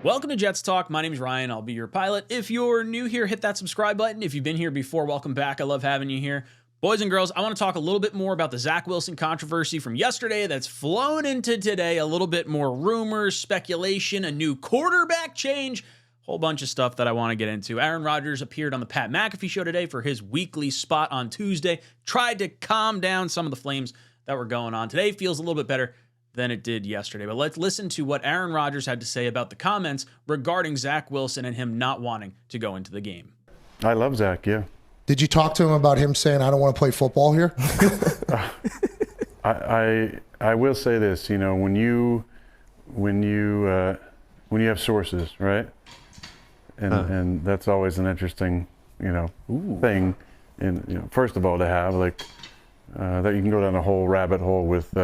Welcome to Jets Talk. My name is Ryan. I'll be your pilot. If you're new here, hit that subscribe button. If you've been here before, welcome back. I love having you here. Boys and girls, I want to talk a little bit more about the Zach Wilson controversy from yesterday that's flown into today. A little bit more rumors, speculation, a new quarterback change, whole bunch of stuff that I want to get into. Aaron Rodgers appeared on the Pat McAfee show today for his weekly spot on Tuesday. Tried to calm down some of the flames that were going on. Today feels a little bit better than it did yesterday. But let's listen to what Aaron Rodgers had to say about the comments regarding Zach Wilson and him not wanting to go into the game. I love Zach, yeah. Did you talk to him about him saying, I don't want to play football here? I will say this, you know, when you have sources, right? And that's always an interesting, thing. And first of all, to have that you can go down a whole rabbit hole with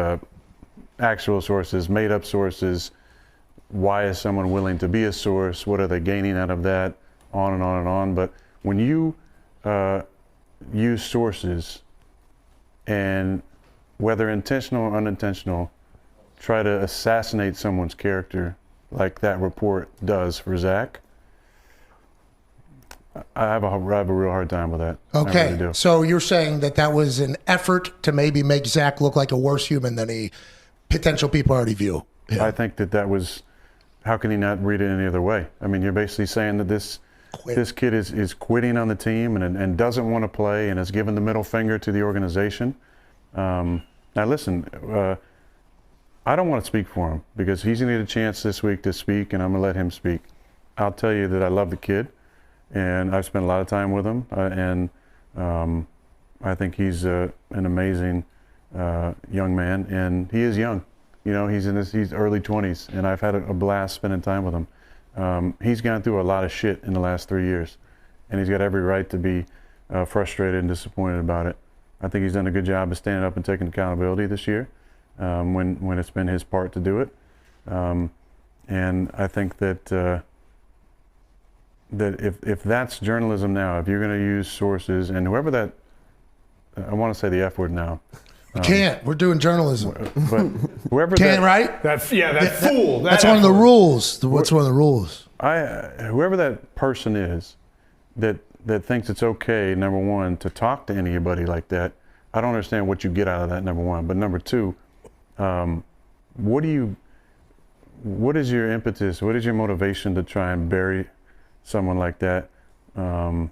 actual sources, made up sources. Why is someone willing to be a source? What are they gaining out of that? On and on and on. But when you use sources and whether intentional or unintentional, try to assassinate someone's character like that report does for Zach, I have a real hard time with that. Okay, I really do. So you're saying that was an effort to maybe make Zach look like a worse human than he potential people already view. Yeah. I think that was, how can he not read it any other way? I mean, you're basically saying that this kid is quitting on the team and doesn't want to play and has given the middle finger to the organization. Now listen, I don't want to speak for him because he's going to get a chance this week to speak, and I'm going to let him speak. I'll tell you that I love the kid, and I've spent a lot of time with him, and I think he's an amazing young man, and he is young. You know, he's early 20s, and I've had a blast spending time with him. He's gone through a lot of shit in the last 3 years, and he's got every right to be frustrated and disappointed about it. I think he's done a good job of standing up and taking accountability this year when it's been his part to do it. And I think that if that's journalism now, if you're going to use sources, and whoever that, I want to say the F word now. You can't. We're doing journalism. But whoever Can, right? That's fool. That's one of the rules. What's one of the rules? Whoever that person is that thinks it's okay, number one, to talk to anybody like that, I don't understand what you get out of that, number one. But number two, what is your impetus? What is your motivation to try and bury someone like that? And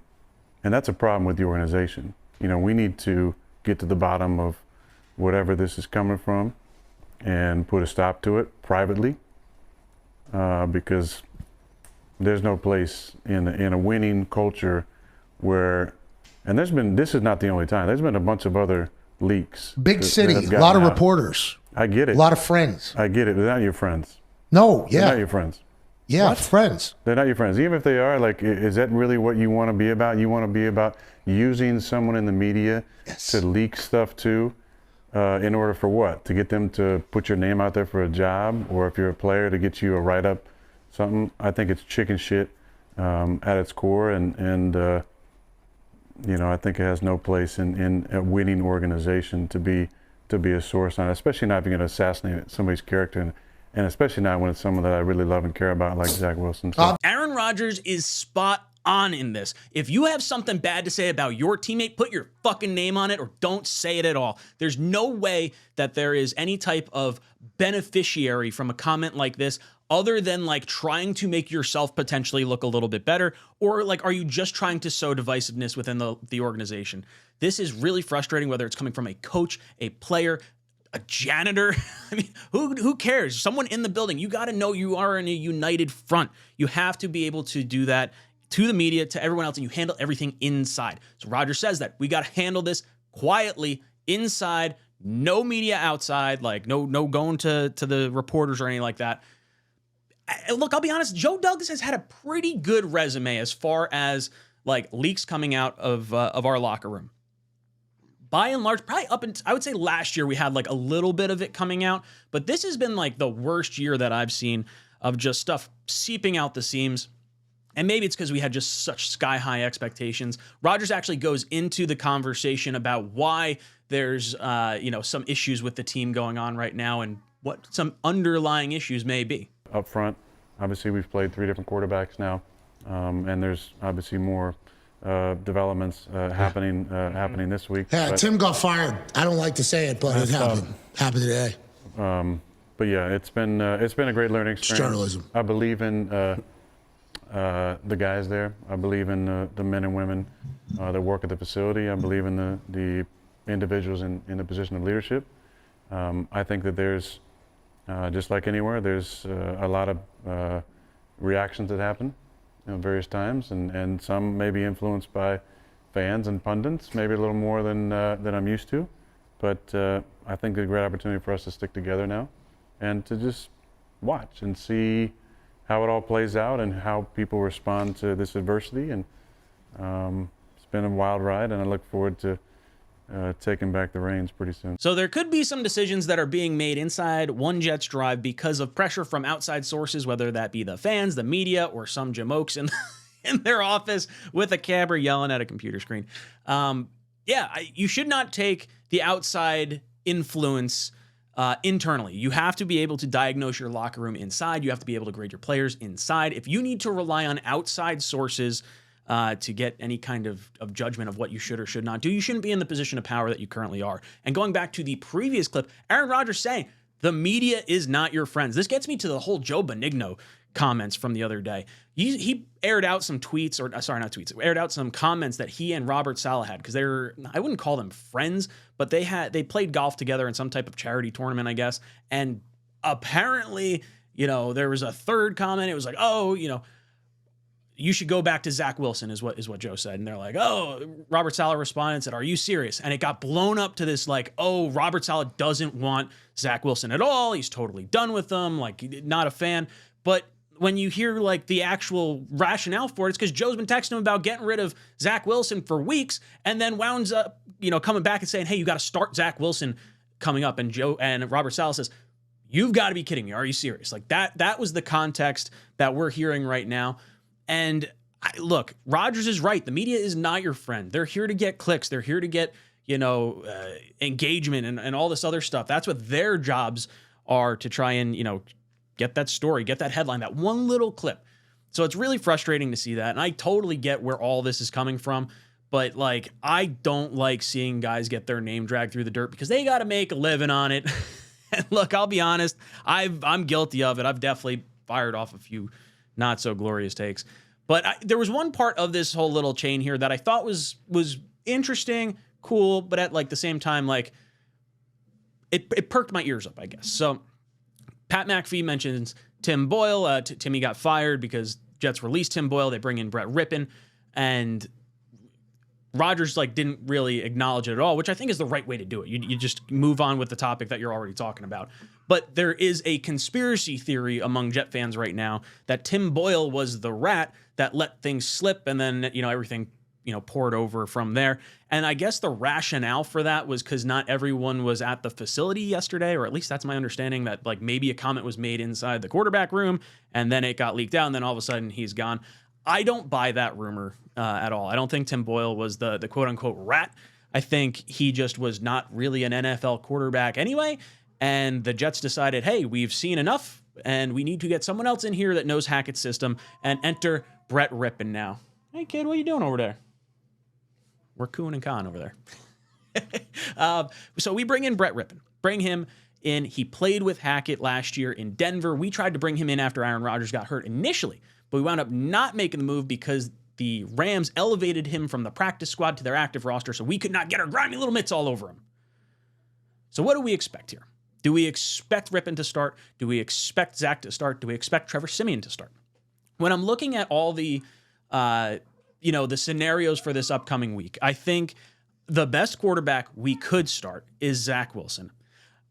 that's a problem with the organization. You know, we need to get to the bottom of whatever this is coming from and put a stop to it privately, because there's no place in a winning culture where, and this is not the only time, there's been a bunch of other leaks. Big city, a lot of reporters. I get it. A lot of friends. I get it. They're not your friends. No, yeah. They're not your friends. Yeah, What? friends. They're not your friends. Even if they are, is that really what you want to be about? You want to be about using someone in the media to leak stuff to, in order for what? To get them to put your name out there for a job, or if you're a player, to get you a write-up, something. I think it's chicken shit at its core, and I think it has no place in a winning organization to be a source on it, especially not if you're going to assassinate somebody's character. And especially not when it's someone that I really love and care about, like Zach Wilson. So. Aaron Rodgers is spot on in this. If you have something bad to say about your teammate, put your fucking name on it or don't say it at all. There's no way that there is any type of beneficiary from a comment like this other than trying to make yourself potentially look a little bit better, or are you just trying to sow divisiveness within the organization? This is really frustrating, whether it's coming from a coach, a player, a janitor. I mean, who cares? Someone in the building. You got to know you are in a united front. You have to be able to do that to the media, to everyone else, and you handle everything inside. So Rodgers says that we got to handle this quietly inside, no media outside, no going to the reporters or anything like that. Look, I'll be honest, Joe Douglas has had a pretty good resume as far as leaks coming out of our locker room. By and large, probably I would say last year we had a little bit of it coming out, but this has been the worst year that I've seen of just stuff seeping out the seams. And maybe it's because we had just such sky-high expectations. Rodgers actually goes into the conversation about why there's some issues with the team going on right now and what some underlying issues may be. Up front, obviously we've played 3 different quarterbacks now, and there's obviously more developments happening this week. Yeah, but, Tim got fired. I don't like to say it, but it happened. Happened today. But yeah, it's been a great learning experience. Journalism. I believe in the guys there. I believe in the men and women that work at the facility. I believe in the individuals in the position of leadership. I think that there's, just like anywhere, there's a lot of reactions that happen at various times, and some may be influenced by fans and pundits, maybe a little more than I'm used to. But I think it's a great opportunity for us to stick together now and to just watch and see how it all plays out and how people respond to this adversity. And it's been a wild ride, and I look forward to taking back the reins pretty soon. So there could be some decisions that are being made inside One Jets Drive because of pressure from outside sources, whether that be the fans, the media, or some jamokes in their office with a camera yelling at a computer screen. You should not take the outside influence internally. You have to be able to diagnose your locker room inside. You have to be able to grade your players inside. If you need to rely on outside sources to get any kind of judgment of what you should or should not do, you shouldn't be in the position of power that you currently are. And going back to the previous clip, Aaron Rodgers saying, the media is not your friends. This gets me to the whole Joe Benigno comments from the other day. He aired out some tweets, aired out some comments that he and Robert Saleh had, because I wouldn't call them friends, but they played golf together in some type of charity tournament, I guess. And apparently, there was a third comment. It was like, you should go back to Zach Wilson is what Joe said. And they're like, Robert Saleh responded and said, are you serious? And it got blown up to this like, Robert Saleh doesn't want Zach Wilson at all. He's totally done with them. Like, not a fan. But when you hear like the actual rationale for it, it's because Joe's been texting him about getting rid of Zach Wilson for weeks, and then wounds up, coming back and saying, hey, you got to start Zach Wilson coming up. And Joe and Robert Saleh says, you've got to be kidding me. Are you serious? Like that was the context that we're hearing right now. And look, Rodgers is right. The media is not your friend. They're here to get clicks. They're here to get, engagement and all this other stuff. That's what their jobs are, to try and, get that story, get that headline, that one little clip. So it's really frustrating to see that. And I totally get where all this is coming from. But like, I don't like seeing guys get their name dragged through the dirt because they got to make a living on it. And look, I'll be honest, I'm guilty of it. I've definitely fired off a few not so glorious takes. But there was one part of this whole little chain here that I thought was interesting, cool, but at like the same time, like it perked my ears up, I guess. So Pat McAfee mentions Tim Boyle. Timmy got fired because Jets released Tim Boyle. They bring in Brett Rippon, and Rodgers didn't really acknowledge it at all, which I think is the right way to do it. You just move on with the topic that you're already talking about. But there is a conspiracy theory among Jet fans right now that Tim Boyle was the rat that let things slip, and then everything poured over from there. And I guess the rationale for that was because not everyone was at the facility yesterday, or at least that's my understanding, that maybe a comment was made inside the quarterback room and then it got leaked out and then all of a sudden he's gone. I don't buy that rumor at all. I don't think Tim Boyle was the quote unquote rat. I think he just was not really an NFL quarterback anyway. And the Jets decided, hey, we've seen enough and we need to get someone else in here that knows Hackett's system, and enter Brett Rippon now. Hey kid, what are you doing over there? We're cooing and cawing over there. So we bring in Brett Rippon. Bring him in. He played with Hackett last year in Denver. We tried to bring him in after Aaron Rodgers got hurt initially, but we wound up not making the move because the Rams elevated him from the practice squad to their active roster, so we could not get our grimy little mitts all over him. So what do we expect here? Do we expect Rippon to start? Do we expect Zach to start? Do we expect Trevor Siemian to start? When I'm looking at all the the scenarios for this upcoming week, I think the best quarterback we could start is Zach Wilson.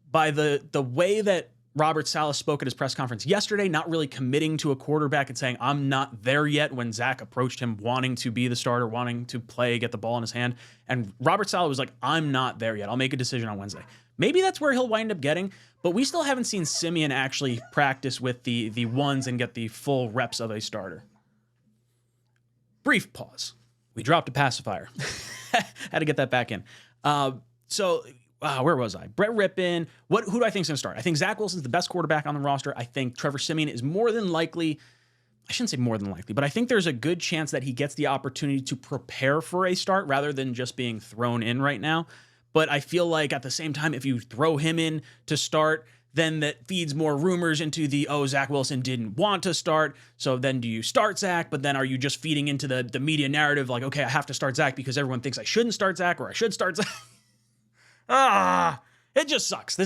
By the way that Robert Saleh spoke at his press conference yesterday, not really committing to a quarterback and saying, I'm not there yet, when Zach approached him wanting to be the starter, wanting to play, get the ball in his hand. And Robert Saleh was like, I'm not there yet. I'll make a decision on Wednesday. Maybe that's where he'll wind up getting, but we still haven't seen Siemian actually practice with the ones and get the full reps of a starter. Brief pause. We dropped a pacifier. Had to get that back in. So where was I? Brett Rippon. Who do I think is going to start? I think Zach Wilson's the best quarterback on the roster. I think Trevor Siemian is more than likely. I shouldn't say more than likely, but I think there's a good chance that he gets the opportunity to prepare for a start rather than just being thrown in right now. But I feel like at the same time, if you throw him in to start, then that feeds more rumors into Zach Wilson didn't want to start. So then do you start Zach? But then are you just feeding into the media narrative like, okay, I have to start Zach because everyone thinks I shouldn't start Zach or I should start Zach? It just sucks. The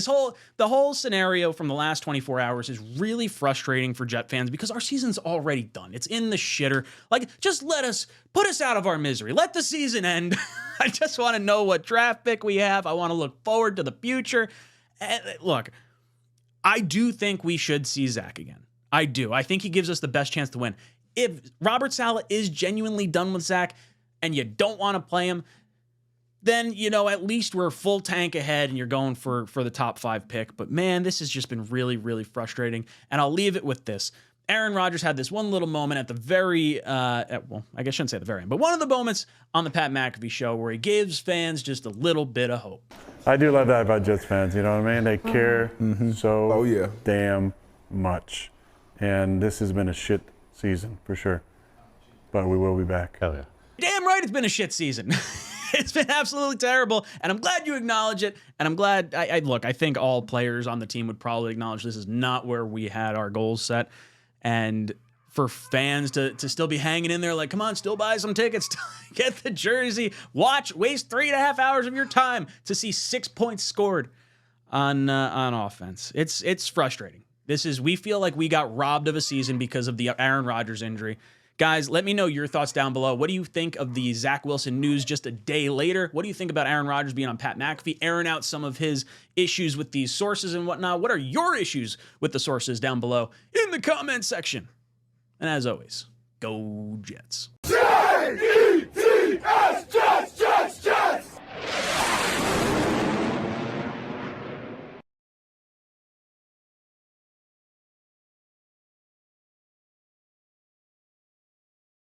whole scenario from the last 24 hours is really frustrating for Jet fans because our season's already done. It's in the shitter. Like, just put us out of our misery. Let the season end. I just want to know what draft pick we have. I want to look forward to the future. And look, I do think we should see Zach again. I do. I think he gives us the best chance to win. If Robert Saleh is genuinely done with Zach and you don't want to play him, then, at least we're full tank ahead and you're going for the top 5 pick. But man, this has just been really, really frustrating. And I'll leave it with this. Aaron Rodgers had this one little moment at the very, I guess I shouldn't say at the very end, but one of the moments on the Pat McAfee show where he gives fans just a little bit of hope. I do love that about Jets fans, you know what I mean? They care so damn much. And this has been a shit season for sure. But we will be back. Hell yeah. Damn right it's been a shit season. It's been absolutely terrible, and I'm glad you acknowledge it, and I'm glad, I think all players on the team would probably acknowledge this is not where we had our goals set, and for fans to still be hanging in there like, come on, still buy some tickets, get the jersey, waste 3.5 hours of your time to see 6 points scored on offense. It's frustrating. We feel like we got robbed of a season because of the Aaron Rodgers injury. Guys, let me know your thoughts down below. What do you think of the Zach Wilson news just a day later? What do you think about Aaron Rodgers being on Pat McAfee, airing out some of his issues with these sources and whatnot? What are your issues with the sources down below in the comment section? And as always, go Jets. Jets!